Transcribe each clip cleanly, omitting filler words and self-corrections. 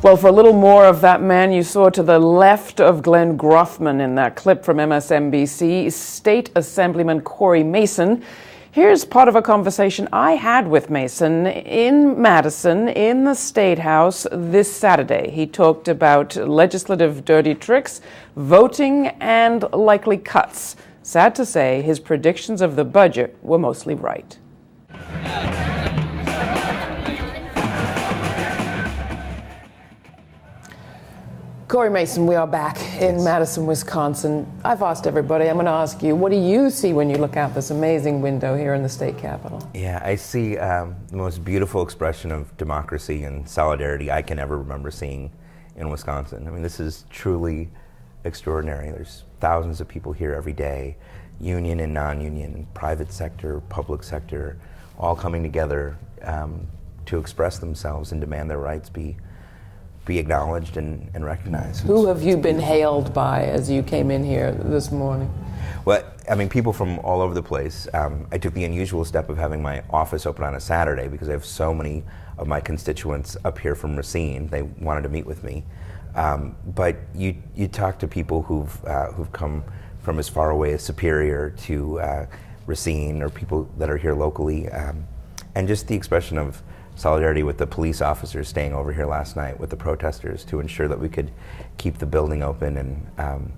Well, for a little more of that man you saw to the left of Glenn Grothman in that clip from MSNBC, State Assemblyman Cory Mason. Here's part of a conversation I had with Mason in Madison in the State House this Saturday. He talked about legislative dirty tricks, voting, and likely cuts. Sad to say, his predictions of the budget were mostly right. Cory Mason, we are back in Madison, Wisconsin. I've asked everybody, I'm going to ask you, what do you see when you look out this amazing window here in the state capitol? Yeah, I see the most beautiful expression of democracy and solidarity I can ever remember seeing in Wisconsin. I mean, this is truly extraordinary. There's thousands of people here every day, union and non-union, private sector, public sector, all coming together to express themselves and demand their rights be acknowledged and recognized. Who have you been hailed by as you came in here this morning? Well, I mean, people from all over the place. I took the unusual step of having my office open on a Saturday because I have so many of my constituents up here from Racine. They wanted to meet with me. But you talk to people who've come from as far away as Superior to Racine, or people that are here locally, and just the expression of solidarity with the police officers staying over here last night with the protesters to ensure that we could keep the building open. And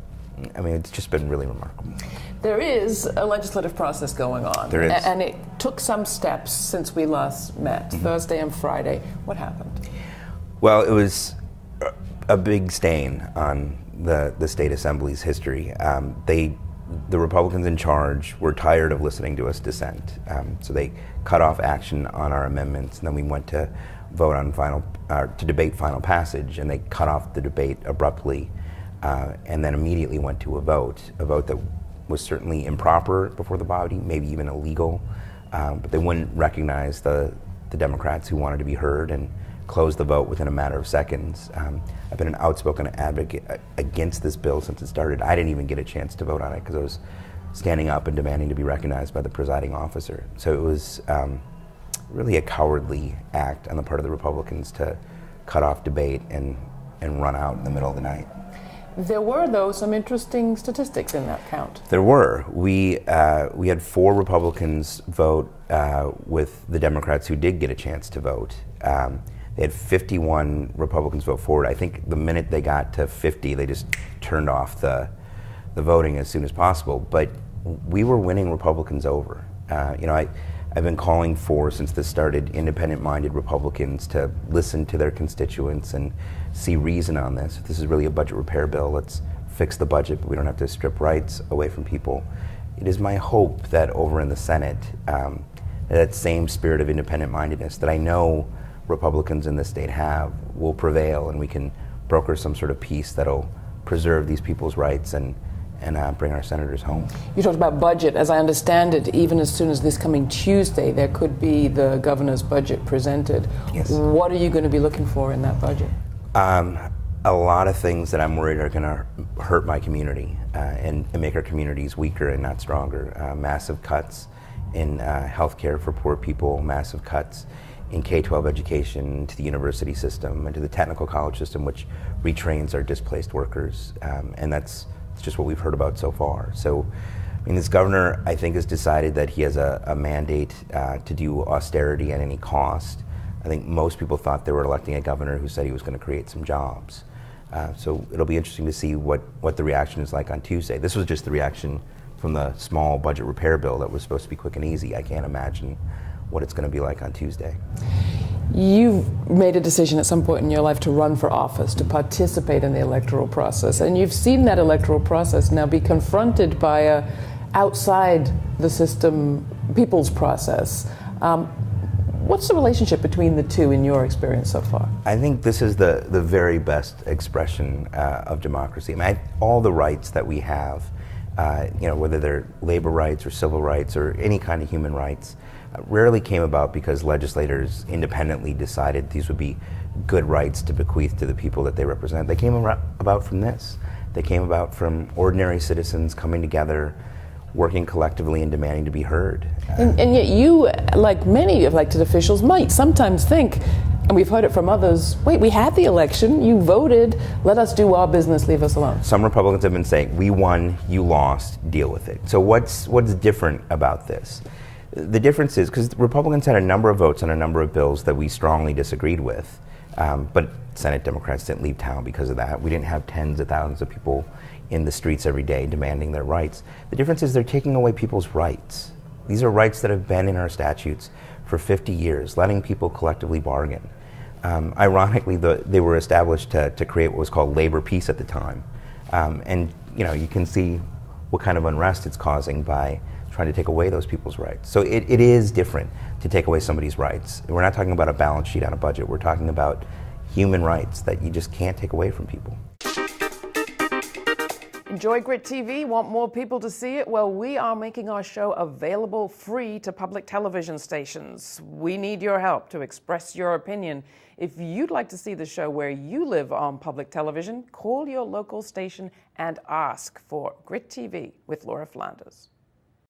I mean, it's just been really remarkable. There is a legislative process going on. There is. And it took some steps since we last met, Thursday and Friday. What happened? Well, it was a big stain on the state assembly's history. The Republicans in charge were tired of listening to us dissent, so they cut off action on our amendments, and then we went to vote on to debate final passage, and they cut off the debate abruptly, and then immediately went to a vote that was certainly improper before the body, maybe even illegal, but they wouldn't recognize the Democrats who wanted to be heard and closed the vote within a matter of seconds. I've been an outspoken advocate against this bill since it started. I didn't even get a chance to vote on it because I was standing up and demanding to be recognized by the presiding officer. So it was really a cowardly act on the part of the Republicans to cut off debate and run out in the middle of the night. There were, though, some interesting statistics in that count. There were. We had 4 Republicans vote with the Democrats who did get a chance to vote. They had 51 Republicans vote for it. I think the minute they got to 50, they just turned off the voting as soon as possible. But we were winning Republicans over. I've been calling for, since this started, independent-minded Republicans to listen to their constituents and see reason on this. If this is really a budget repair bill, let's fix the budget, but we don't have to strip rights away from people. It is my hope that over in the Senate, that same spirit of independent-mindedness that I know Republicans in this state have will prevail, and we can broker some sort of peace that'll preserve these people's rights and bring our senators home. You talked about budget. As I understand it, even as soon as this coming Tuesday, there could be the governor's budget presented. Yes. What are you going to be looking for in that budget? A lot of things that I'm worried are going to hurt my community and make our communities weaker and not stronger. Massive cuts in health care for poor people, massive cuts in K-12 education, to the university system, and to the technical college system, which retrains our displaced workers. And that's just what we've heard about so far. So, I mean, this governor, I think, has decided that he has a mandate to do austerity at any cost. I think most people thought they were electing a governor who said he was going to create some jobs. So it'll be interesting to see what the reaction is like on Tuesday. This was just the reaction from the small budget repair bill that was supposed to be quick and easy. I can't imagine what it's going to be like on Tuesday. You've made a decision at some point in your life to run for office, to participate in the electoral process, and you've seen that electoral process now be confronted by a outside the system people's process. What's the relationship between the two in your experience so far? I think this is the very best expression of democracy. I mean, all the rights that we have, whether they're labor rights or civil rights or any kind of human rights, rarely came about because legislators independently decided these would be good rights to bequeath to the people that they represent. They came about from this. They came about from ordinary citizens coming together, working collectively and demanding to be heard. And yet you, like many elected officials, might sometimes think And we've heard it from others. Wait, we had the election. You voted. Let us do our business. Leave us alone. Some Republicans have been saying, we won, you lost, deal with it. So what's different about this? The difference is, because Republicans had a number of votes on a number of bills that we strongly disagreed with, but Senate Democrats didn't leave town because of that. We didn't have tens of thousands of people in the streets every day demanding their rights. The difference is they're taking away people's rights. These are rights that have been in our statutes for 50 years, letting people collectively bargain. Ironically, they were established to create what was called labor peace at the time. And you can see what kind of unrest it's causing by trying to take away those people's rights. So it is different to take away somebody's rights. We're not talking about a balance sheet on a budget. We're talking about human rights that you just can't take away from people. Enjoy GRITtv? Want more people to see it? Well, we are making our show available free to public television stations. We need your help to express your opinion. If you'd like to see the show where you live on public television, call your local station and ask for GRITtv with Laura Flanders.